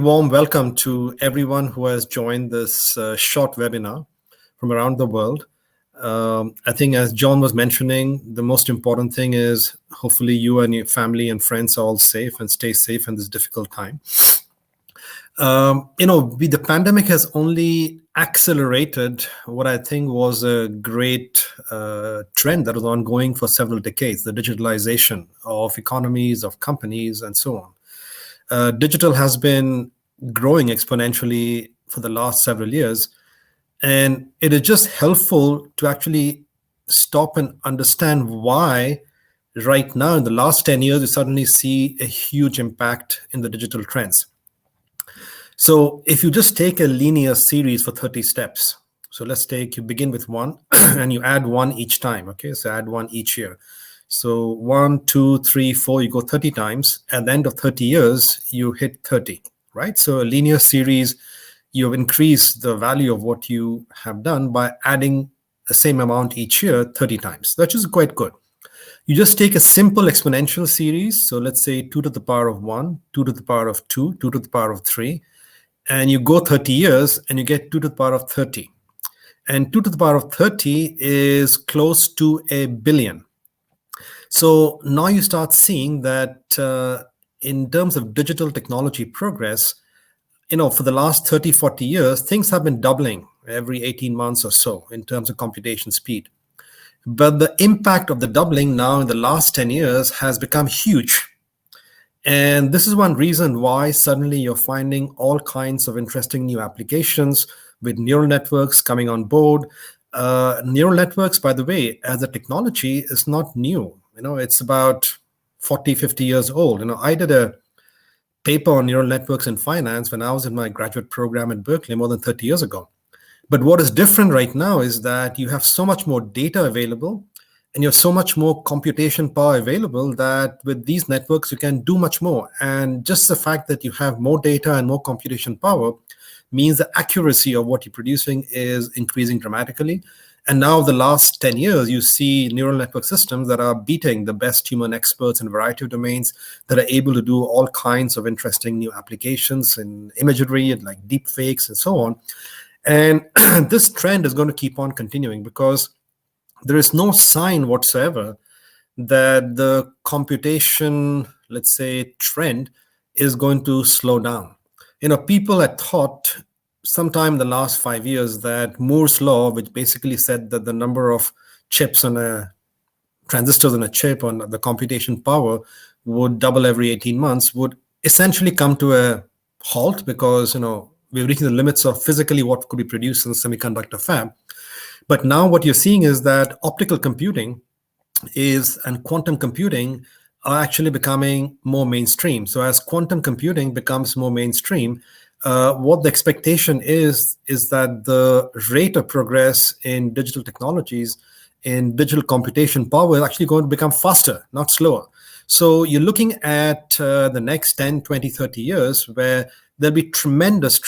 Warm welcome to everyone who has joined this short webinar from around the world. I think, as John was mentioning, the most important thing is hopefully you and your family and friends are all safe and stay safe in this difficult time. The pandemic has only accelerated what I think was a great trend that was ongoing for several decades, the digitalization of economies, of companies, and so on. Digital has been growing exponentially for the last several years, and it is just helpful to actually stop and understand why right now in the last 10 years you suddenly see a huge impact in the digital trends. So if you just take a linear series for 30 steps, so you begin with one and you add one each time, okay? So add one each year. So 1, 2, 3, 4, you go 30 times. At the end of 30 years, you hit 30, right? So a linear series, you've increased the value of what you have done by adding the same amount each year 30 times. That is quite good. You just take a simple exponential series. So let's say 2 to the power of 1, 2 to the power of 2, 2 to the power of 3. And you go 30 years and you get 2 to the power of 30. And 2 to the power of 30 is close to a billion. So now you start seeing that in terms of digital technology progress, for the last 30, 40 years, things have been doubling every 18 months or so in terms of computation speed. But the impact of the doubling now in the last 10 years has become huge. And this is one reason why suddenly you're finding all kinds of interesting new applications with neural networks coming on board. Neural networks, by the way, as a technology is not new. It's about 40, 50 years old. I did a paper on neural networks in finance when I was in my graduate program at Berkeley more than 30 years ago. But what is different right now is that you have so much more data available and you have so much more computation power available that with these networks, you can do much more. And just the fact that you have more data and more computation power means the accuracy of what you're producing is increasing dramatically. And now the last 10 years, you see neural network systems that are beating the best human experts in a variety of domains that are able to do all kinds of interesting new applications in imagery and like deep fakes and so on. And this trend is going to keep on continuing because there is no sign whatsoever that the computation, let's say, trend is going to slow down. People had thought sometime in the last 5 years that Moore's law, which basically said that the number of chips on a transistors on a chip on the computation power would double every 18 months, would essentially come to a halt because, we're reaching the limits of physically what could be produced in the semiconductor fab. But now what you're seeing is that optical computing and quantum computing are actually becoming more mainstream. So as quantum computing becomes more mainstream, what the expectation is that the rate of progress in digital technologies, in digital computation power is actually going to become faster, not slower. So you're looking at the next 10, 20, 30 years where there'll be tremendous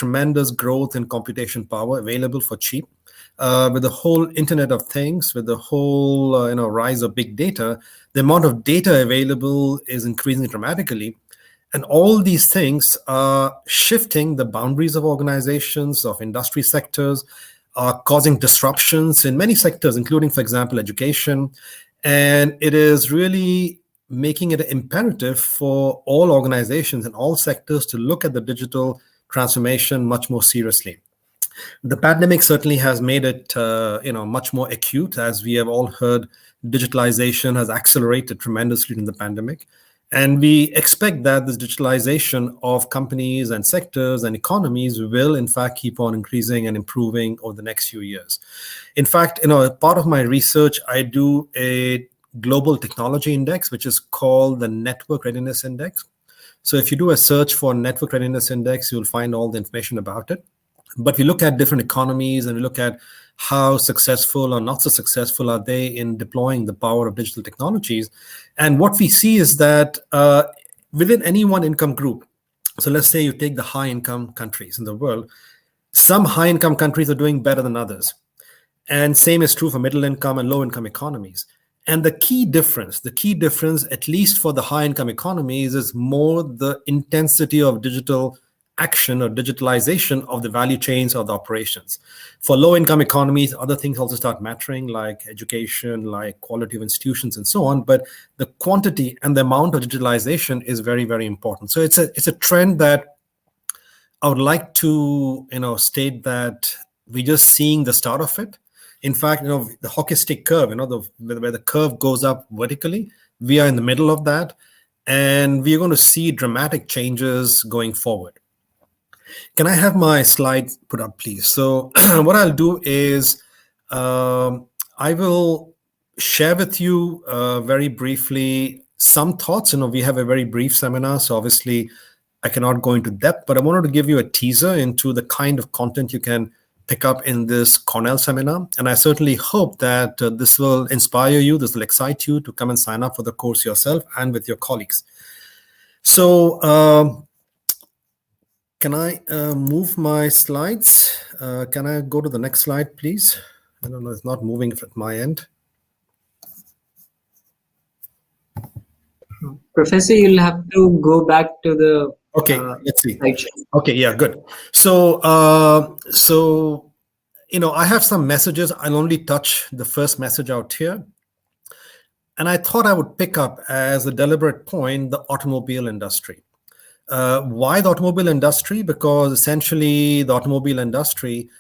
growth in computation power available for cheap. With the whole Internet of Things, with the whole rise of big data, the amount of data available is increasing dramatically. And all these things are shifting the boundaries of organizations, of industry sectors, are causing disruptions in many sectors, including, for example, education. And it is really making it imperative for all organizations and all sectors to look at the digital transformation much more seriously. The pandemic certainly has made it much more acute. As we have all heard, digitalization has accelerated tremendously in the pandemic. And we expect that this digitalization of companies and sectors and economies will, in fact, keep on increasing and improving over the next few years. In fact, part of my research, I do a global technology index, which is called the Network Readiness Index. So if you do a search for Network Readiness Index, you'll find all the information about it. But we look at different economies and we look at how successful or not so successful are they in deploying the power of digital technologies. And what we see is that within any one income group, so let's say you take the high income countries in the world, some high income countries are doing better than others. And same is true for middle income and low income economies. And the key difference, at least for the high income economies, is more the intensity of digital action or digitalization of the value chains or the operations. For low-income economies, other things also start mattering, like education, like quality of institutions, and so on. But the quantity and the amount of digitalization is very, very important. So it's a trend that I would like to state that we're just seeing the start of it. In fact, the hockey stick curve, where the curve goes up vertically, we are in the middle of that, and we're going to see dramatic changes going forward. Can I have my slides put up, please? So what I'll do is I will share with you very briefly some thoughts. We have a very brief seminar, so obviously I cannot go into depth, but I wanted to give you a teaser into the kind of content you can pick up in this Cornell seminar. And I certainly hope that this will inspire you, this will excite you to come and sign up for the course yourself and with your colleagues. So can I move my slides? Can I go to the next slide, please? I don't know, it's not moving at my end. Professor, you'll have to go back to the okay. Let's see. Okay, yeah, good. So, I have some messages. I'll only touch the first message out here, and I thought I would pick up as a deliberate point the automobile industry. Why the automobile industry? Because essentially the automobile industry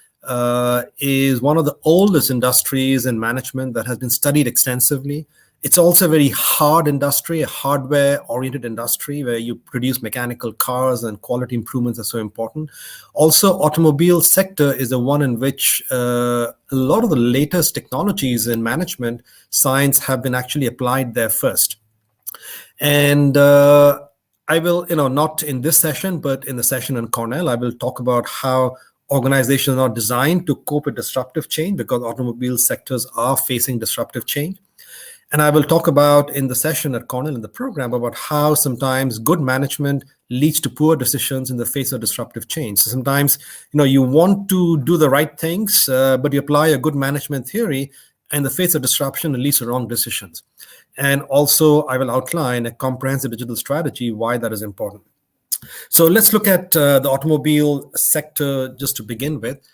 is one of the oldest industries in management that has been studied extensively. It's also a very hard industry, a hardware-oriented industry where you produce mechanical cars and quality improvements are so important. Also, automobile sector is the one in which a lot of the latest technologies in management science have been actually applied there first. And I will, not in this session, but in the session in Cornell, I will talk about how organizations are designed to cope with disruptive change, because automobile sectors are facing disruptive change. And I will talk about in the session at Cornell in the program about how sometimes good management leads to poor decisions in the face of disruptive change. So sometimes, you want to do the right things, but you apply a good management theory, and in the face of disruption, it leads to wrong decisions. And also, I will outline a comprehensive digital strategy, why that is important. So let's look at the automobile sector just to begin with.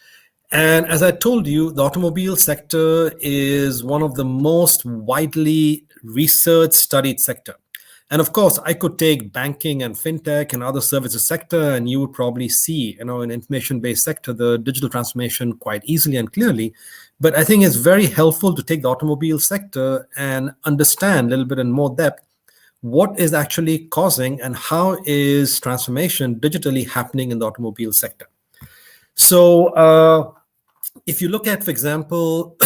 And as I told you, the automobile sector is one of the most widely researched, studied sector. And of course, I could take banking and fintech and other services sector, and you would probably see, in information-based sector, the digital transformation quite easily and clearly. But I think it's very helpful to take the automobile sector and understand a little bit in more depth what is actually causing and how is transformation digitally happening in the automobile sector. So if you look at, for example,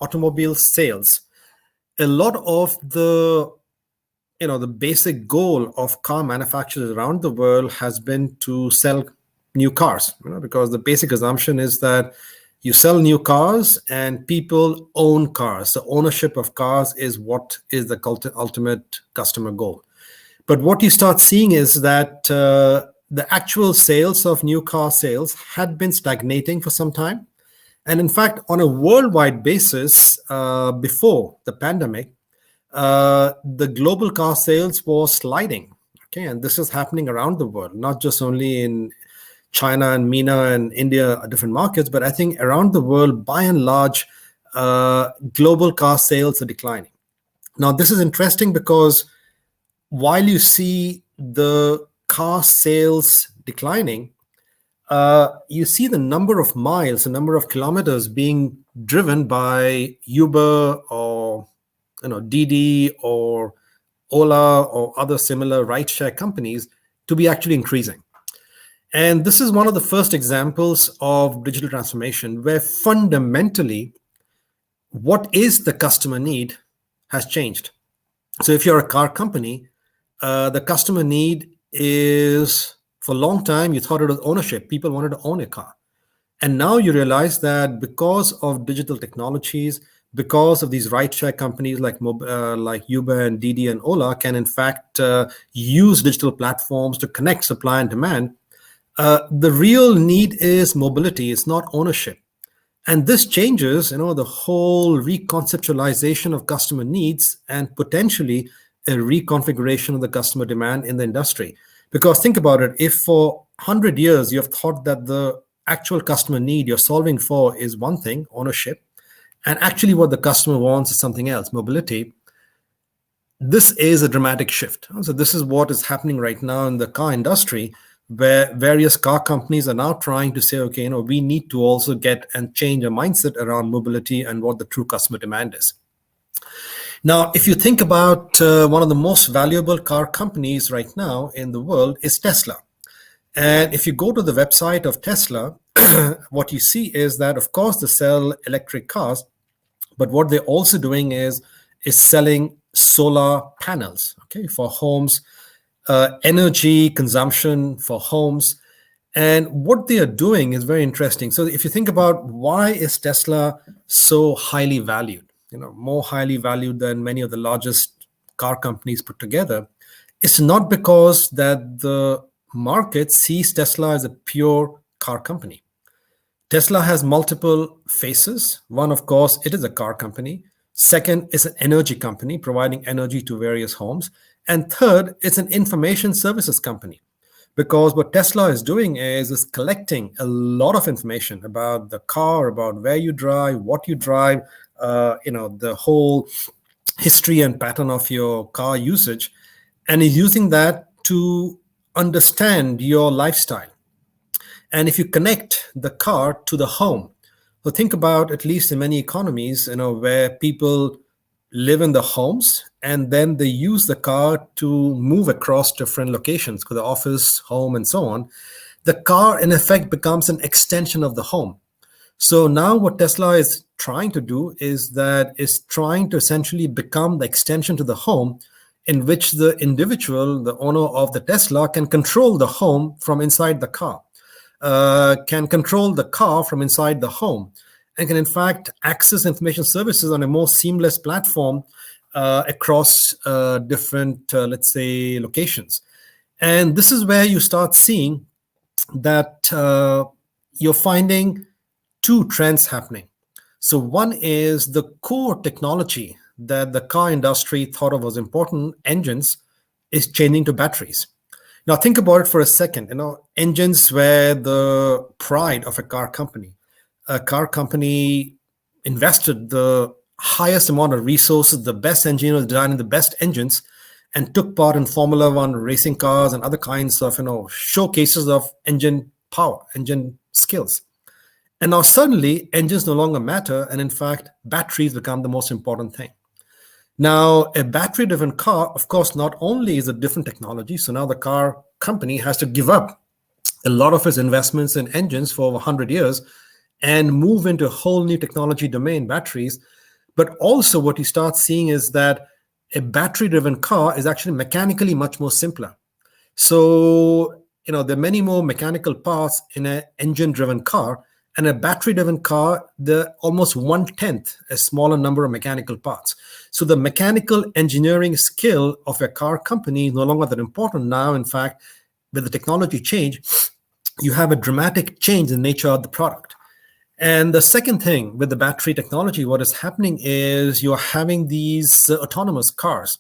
automobile sales, a lot of the basic goal of car manufacturers around the world has been to sell new cars, because the basic assumption is that you sell new cars and people own cars. So ownership of cars is what is the ultimate customer goal. But what you start seeing is that the actual sales of new car sales had been stagnating for some time. And in fact, on a worldwide basis, before the pandemic, the global car sales was sliding. Okay, and this is happening around the world, not just only in China and MENA and India, different markets, but I think around the world, by and large, global car sales are declining. Now, this is interesting because while you see the car sales declining, you see the number of miles, the number of kilometers being driven by Uber or Didi or Ola or other similar rideshare companies to be actually increasing. And this is one of the first examples of digital transformation where fundamentally what is the customer need has changed. So if you're a car company, the customer need is, for a long time, you thought it was ownership. People wanted to own a car. And now you realize that because of digital technologies, because of these rideshare companies like Uber and Didi and Ola can in fact use digital platforms to connect supply and demand, the real need is mobility. It's not ownership. And this changes, the whole reconceptualization of customer needs and potentially a reconfiguration of the customer demand in the industry. Because think about it, if for 100 years you have thought that the actual customer need you're solving for is one thing, ownership, and actually what the customer wants is something else, mobility, this is a dramatic shift. So this is what is happening right now in the car industry, where various car companies are now trying to say, okay, we need to also get and change a mindset around mobility and what the true customer demand is. Now, if you think about one of the most valuable car companies right now in the world is Tesla. And if you go to the website of Tesla, what you see is that, of course, they sell electric cars, but what they're also doing is selling solar panels, okay, for homes, energy consumption for homes. And what they are doing is very interesting. So if you think about why is Tesla so highly valued, more highly valued than many of the largest car companies put together, it's not because that the market sees Tesla as a pure car company. Tesla has multiple faces. One, of course, it is a car company. Second, it's an energy company providing energy to various homes. And third, it's an information services company. Because what Tesla is doing is collecting a lot of information about the car, about where you drive, what you drive, the whole history and pattern of your car usage, and is using that to understand your lifestyle. And if you connect the car to the home, so think about, at least in many economies, where people live in the homes and then they use the car to move across different locations, to the office, home, and so on. The car, in effect, becomes an extension of the home. So now what Tesla is trying to do is trying to essentially become the extension to the home, in which the individual, the owner of the Tesla, can control the home from inside the car, can control the car from inside the home, and can in fact access information services on a more seamless platform across different, let's say, locations. And this is where you start seeing that you're finding two trends happening. So one is the core technology that the car industry thought of was important, engines, is changing to batteries. Now think about it for a second. Engines were the pride of a car company. A car company invested the highest amount of resources, the best engineers designing the best engines, and took part in Formula One racing cars and other kinds of showcases of engine power, engine skills. And now suddenly engines no longer matter, and in fact batteries become the most important thing. Now, a battery-driven car, of course, not only is a different technology, so now the car company has to give up a lot of its investments in engines for over 100 years and move into a whole new technology domain, batteries. But also what you start seeing is that a battery-driven car is actually mechanically much more simpler. So, there are many more mechanical parts in an engine-driven car, and a battery-driven car, the almost 1/10 a smaller number of mechanical parts. So the mechanical engineering skill of a car company is no longer that important now. In fact, with the technology change, you have a dramatic change in the nature of the product. And the second thing with the battery technology, what is happening is you're having these autonomous cars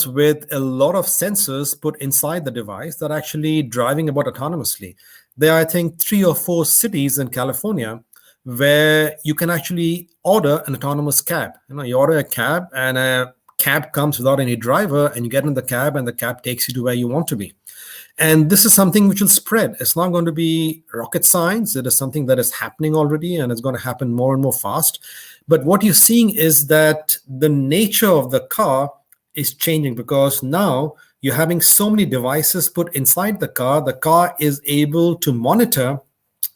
with a lot of sensors put inside the device that are actually driving about autonomously. There are, I think, 3 or 4 cities in California where you can actually order an autonomous cab. You order a cab and a cab comes without any driver, and you get in the cab and the cab takes you to where you want to be. And this is something which will spread. It's not going to be rocket science. It is something that is happening already, and it's going to happen more and more fast. But what you're seeing is that the nature of the car is changing, because now you're having so many devices put inside the car is able to monitor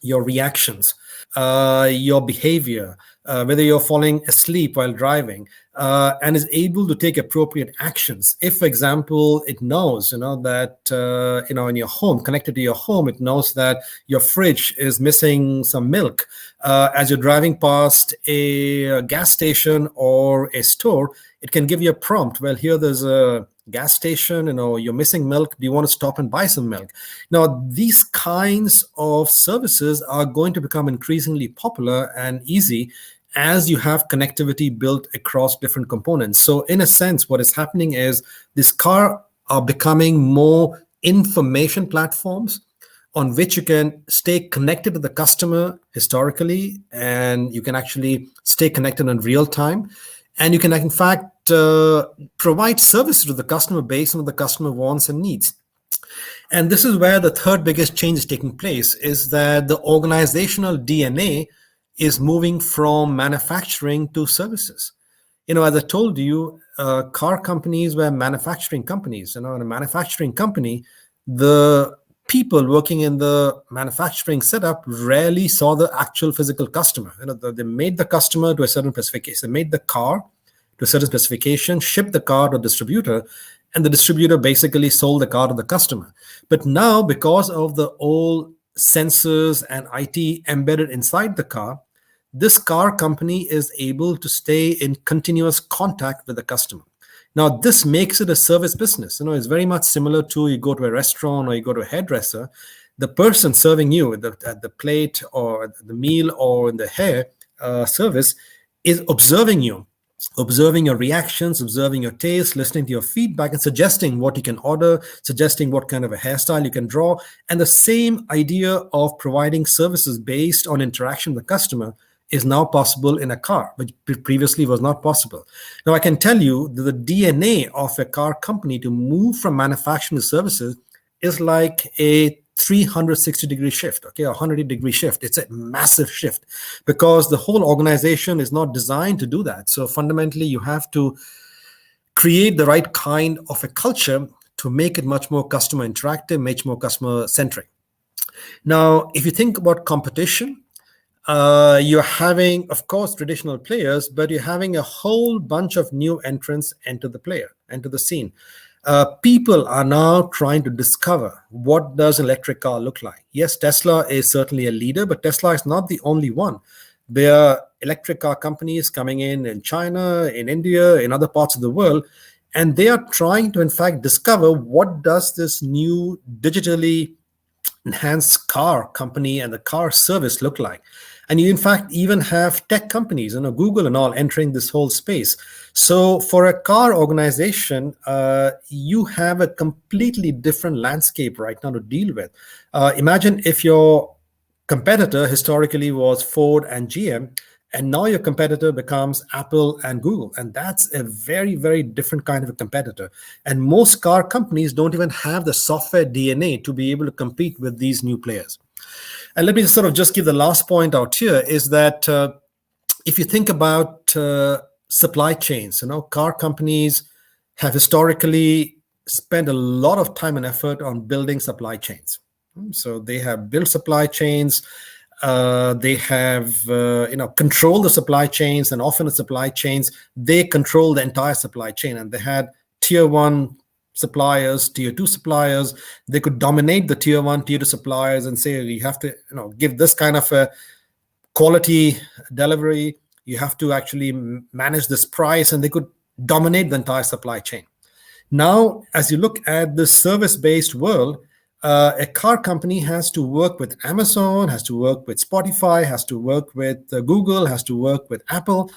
your reactions, your behavior, whether you're falling asleep while driving, and is able to take appropriate actions. If, for example, it knows, that, in your home, connected to your home, it knows that your fridge is missing some milk. As you're driving past a gas station or a store, it can give you a prompt. Well, here there's a gas station, you're missing milk. Do you want to stop and buy some milk? Now, these kinds of services are going to become increasingly popular and easy as you have connectivity built across different components. So in a sense, what is happening is these cars are becoming more information platforms on which you can stay connected to the customer historically, and you can actually stay connected in real time. And you can, in fact, provide services to the customer based on what the customer wants and needs. And this is where the third biggest change is taking place, is that the organizational DNA is moving from manufacturing to services. As I told you, car companies were manufacturing companies. In a manufacturing company, the people working in the manufacturing setup rarely saw the actual physical customer. They made the customer to a certain specification. They made the car to a certain specification, shipped the car to a distributor, and the distributor basically sold the car to the customer. But now, because of the old sensors and IT embedded inside the car, this car company is able to stay in continuous contact with the customer. Now, this makes it a service business. It's very much similar to you go to a restaurant or you go to a hairdresser. The person serving you at the plate or the meal or in the hair service is observing you, observing your reactions, observing your taste, listening to your feedback, and suggesting what you can order, suggesting what kind of a hairstyle you can draw. And the same idea of providing services based on interaction with the customer is now possible in a car, which previously was not possible. Now, I can tell you that the DNA of a car company to move from manufacturing to services is like a 360-degree shift, okay, a 180-degree shift. It's a massive shift because the whole organization is not designed to do that. So fundamentally, you have to create the right kind of a culture to make it much more customer interactive, much more customer centric. Now, if you think about competition, you're having, of course, traditional players, but you're having a whole bunch of new entrants enter the scene. People are now trying to discover what does electric car look like. Yes, Tesla is certainly a leader, but Tesla is not the only one. There are electric car companies coming in China, in India, in other parts of the world, and they are trying to, in fact, discover what does this new digitally enhanced car company and the car service look like. And you, in fact, even have tech companies, Google and all, entering this whole space. So for a car organization, you have a completely different landscape right now to deal with. Imagine if your competitor historically was Ford and GM, and now your competitor becomes Apple and Google. And that's a very, very different kind of a competitor. And most car companies don't even have the software DNA to be able to compete with these new players. And let me sort of just give the last point out here is that if you think about supply chains, car companies have historically spent a lot of time and effort on building supply chains. So they have built supply chains. They have controlled the supply chains, and often the supply chains, they control the entire supply chain. And they had tier one suppliers, tier two suppliers. They could dominate the tier one, tier two suppliers and say, you have to give this kind of a quality delivery. You have to actually manage this price, and they could dominate the entire supply chain. Now, as you look at the service-based world, a car company has to work with Amazon, has to work with Spotify, has to work with Google, has to work with Apple.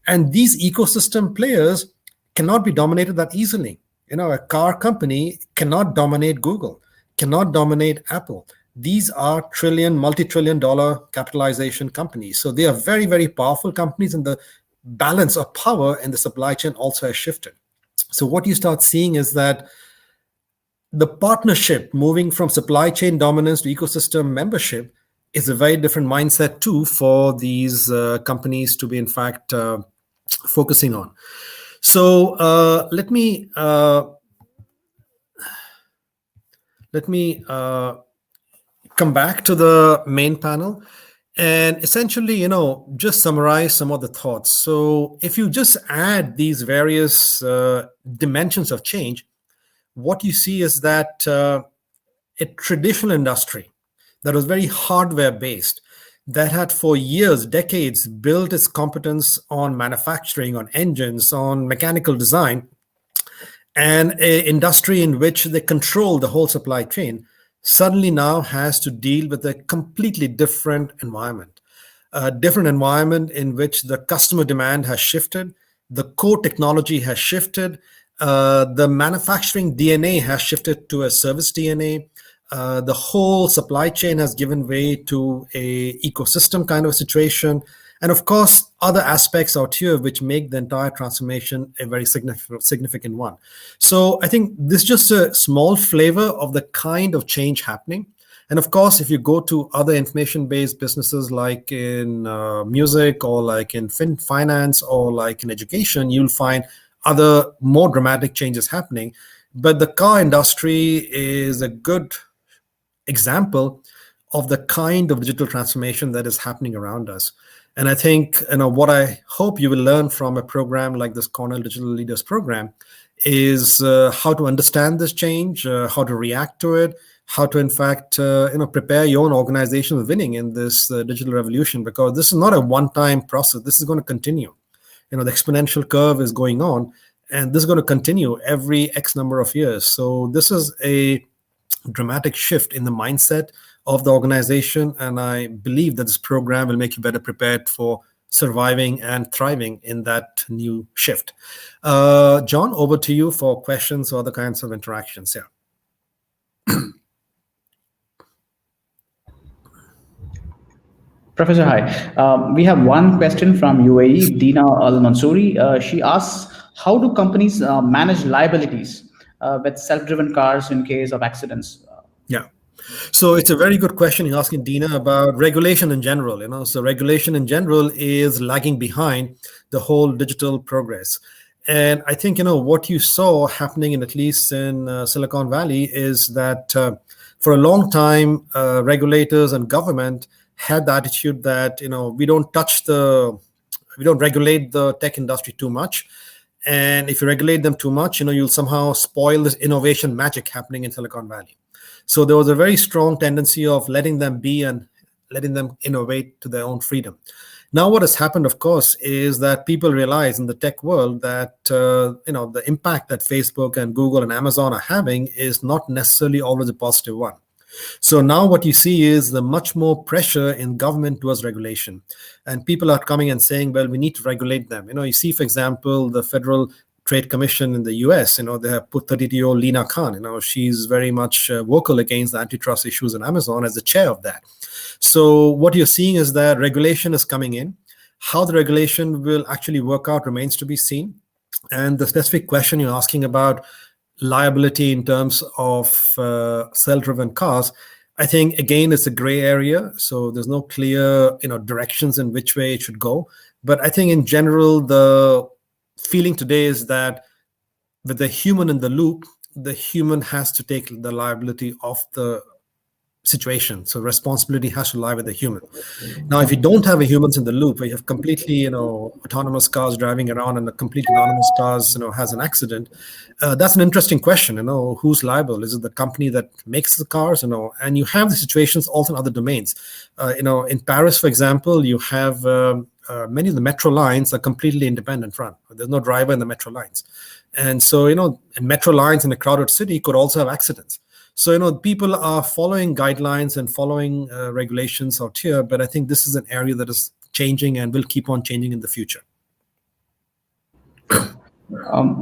And these ecosystem players cannot be dominated that easily. A car company cannot dominate Google, cannot dominate Apple. These are multi-trillion dollar capitalization companies. So they are very, very powerful companies, and the balance of power in the supply chain also has shifted. So what you start seeing is that the partnership moving from supply chain dominance to ecosystem membership is a very different mindset too for these companies to be, in fact, focusing on. So let me come back to the main panel and essentially, just summarize some of the thoughts. So if you just add these various dimensions of change, what you see is that a traditional industry that was very hardware based, that had for years, decades, built its competence on manufacturing, on engines, on mechanical design, and an industry in which they control the whole supply chain, suddenly now has to deal with a completely different environment. A different environment in which the customer demand has shifted, the core technology has shifted, The manufacturing DNA has shifted to a service DNA. The whole supply chain has given way to a ecosystem kind of situation. And of course, other aspects out here which make the entire transformation a very significant one. So I think this is just a small flavor of the kind of change happening. And of course, if you go to other information-based businesses like in music or like in finance or like in education, you'll find other more dramatic changes happening. But the car industry is a good example of the kind of digital transformation that is happening around us. And I think, what I hope you will learn from a program like this Cornell Digital Leaders Program is how to understand this change, how to react to it, how to, in fact, prepare your own organization for winning in this digital revolution, because this is not a one-time process. This is going to continue. The exponential curve is going on, and this is going to continue every X number of years. So this is a dramatic shift in the mindset of the organization, and I believe that this program will make you better prepared for surviving and thriving in that new shift. John, over to you for questions or other kinds of interactions here. Professor, hi. We have one question from UAE, Dina Al Mansouri. She asks, how do companies manage liabilities with self-driven cars in case of accidents? Yeah. So it's a very good question you're asking, Dina, about regulation in general. So regulation in general is lagging behind the whole digital progress. And I think, what you saw happening at least in Silicon Valley is that for a long time, regulators and government had the attitude that, we don't regulate the tech industry too much. And if you regulate them too much, you'll somehow spoil this innovation magic happening in Silicon Valley. So there was a very strong tendency of letting them be and letting them innovate to their own freedom. Now, what has happened, of course, is that people realize in the tech world that the impact that Facebook and Google and Amazon are having is not necessarily always a positive one. So now what you see is the much more pressure in government towards regulation, and people are coming and saying, well, we need to regulate them. You see, for example, the Federal Trade Commission in the US, they have put 32-year-old Lina Khan. She's very much vocal against the antitrust issues in Amazon as the chair of that. So what you're seeing is that regulation is coming in. How the regulation will actually work out remains to be seen. And the specific question you're asking about liability in terms of self-driven cars, I think, again, it's a gray area. So there's no clear, directions in which way it should go. But I think in general, the feeling today is that with the human in the loop, the human has to take the liability of the situation. So responsibility has to lie with the human. Now, if you don't have a humans in the loop, where you have completely, autonomous cars driving around and a completely anonymous cars, has an accident, that's an interesting question. Who's liable? Is it the company that makes the cars? And you have the situations also in other domains. In Paris, for example, you have many of the metro lines are completely independent run. There's no driver in the metro lines. And so, and metro lines in a crowded city could also have accidents. So, people are following guidelines and following regulations out here, but I think this is an area that is changing and will keep on changing in the future.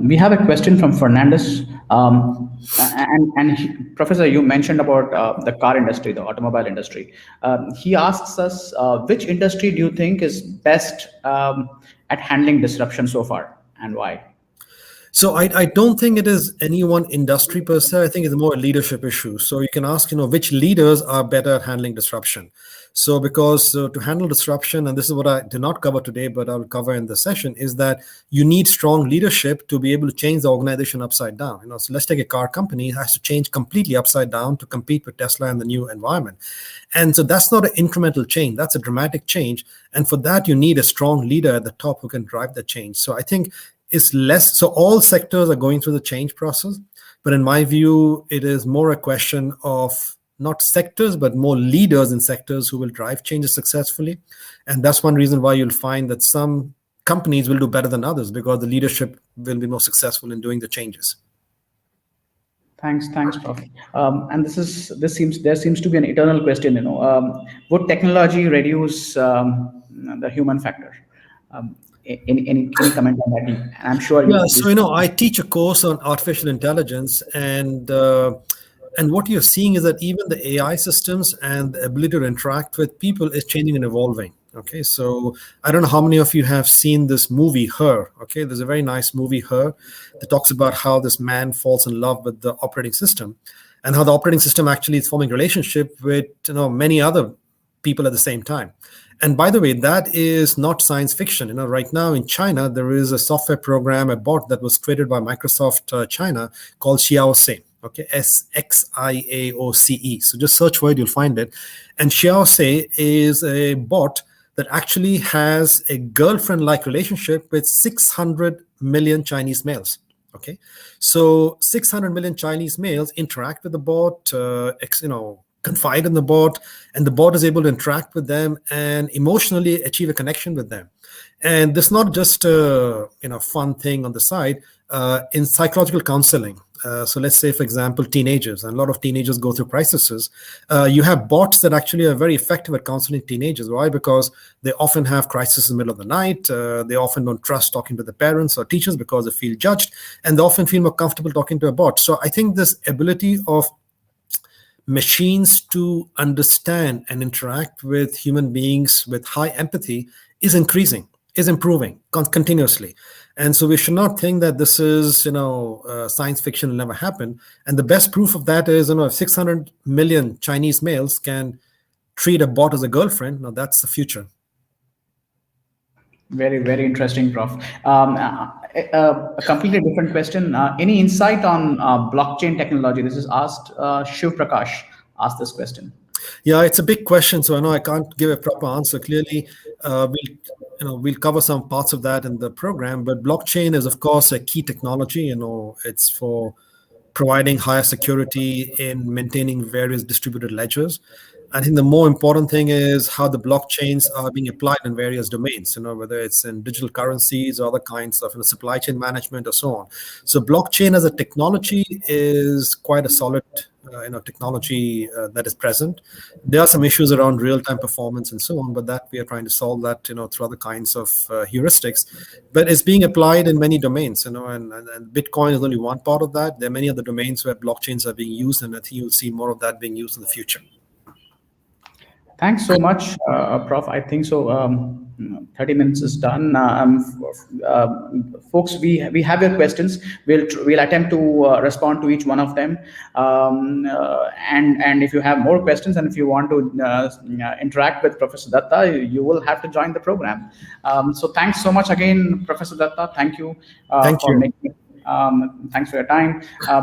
We have a question from Fernandez. Professor, you mentioned about the car industry, the automobile industry. He asks us, which industry do you think is best at handling disruption so far, and why? So I don't think it is any one industry per se. I think it's more a leadership issue. So you can ask, which leaders are better at handling disruption. So because to handle disruption, and this is what I did not cover today, but I'll cover in the session, is that you need strong leadership to be able to change the organization upside down. So let's take a car company. It has to change completely upside down to compete with Tesla in the new environment. And so that's not an incremental change. That's a dramatic change. And for that, you need a strong leader at the top who can drive the change. So I think it's less, so all sectors are going through the change process, but in my view, it is more a question of not sectors, but more leaders in sectors who will drive changes successfulully. And that's one reason why you'll find that some companies will do better than others, because the leadership will be more successful in doing the changes. Thanks, Prof. And there seems to be an eternal question. Would technology reduce the human factor? any comment on that? I'm sure Yeah, you. so I teach a course on artificial intelligence, and what you're seeing is that even the AI systems and the ability to interact with people is changing and evolving. Okay, so I don't know how many of you have seen this movie Her. Okay, there's a very nice movie Her that talks about how this man falls in love with the operating system, and how the operating system actually is forming relationship with many other people at the same time. And by the way, that is not science fiction. Right now in China, there is a software program, a bot that was created by Microsoft China called Xiaoce. Okay, Xiaoce. So just search for it, you'll find it. And Xiaoce is a bot that actually has a girlfriend-like relationship with 600 million Chinese males. Okay, so 600 million Chinese males interact with the bot, confide in the bot, and the bot is able to interact with them and emotionally achieve a connection with them. And this is not just a fun thing on the side. In psychological counseling, so let's say, for example, teenagers, and a lot of teenagers go through crises. You have bots that actually are very effective at counseling teenagers. Why? Because they often have crises in the middle of the night. They often don't trust talking to the parents or teachers because they feel judged, and they often feel more comfortable talking to a bot. So I think this ability of machines to understand and interact with human beings with high empathy is increasing, is improving continuously. And so we should not think that this is, science fiction will never happen. And the best proof of that is, if 600 million Chinese males can treat a bot as a girlfriend, now that's the future. Very, very interesting, Prof. A completely different question. Any insight on blockchain technology? This is asked. Shiv Prakash asked this question. Yeah, it's a big question, so I know I can't give a proper answer. Clearly, we'll cover some parts of that in the program. But blockchain is, of course, a key technology. It's for providing higher security in maintaining various distributed ledgers. I think the more important thing is how the blockchains are being applied in various domains, whether it's in digital currencies or other kinds of supply chain management or so on. So blockchain as a technology is quite a solid technology that is present. There are some issues around real-time performance and so on, but that we are trying to solve that through other kinds of heuristics. But it's being applied in many domains, and Bitcoin is only one part of that. There are many other domains where blockchains are being used, and I think you'll see more of that being used in the future. Thanks so much, Prof. I think so. 30 minutes is done. Folks, we have your questions. We'll attempt to respond to each one of them. And if you have more questions and if you want to interact with Professor Dutta, you will have to join the program. So thanks so much again, Professor Dutta. Thank you. Thanks for your time.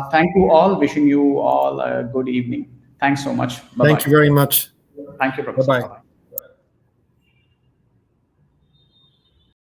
Thank you all. Wishing you all a good evening. Thanks so much. Bye-bye. Thank you very much. Thank you, Professor. Bye-bye.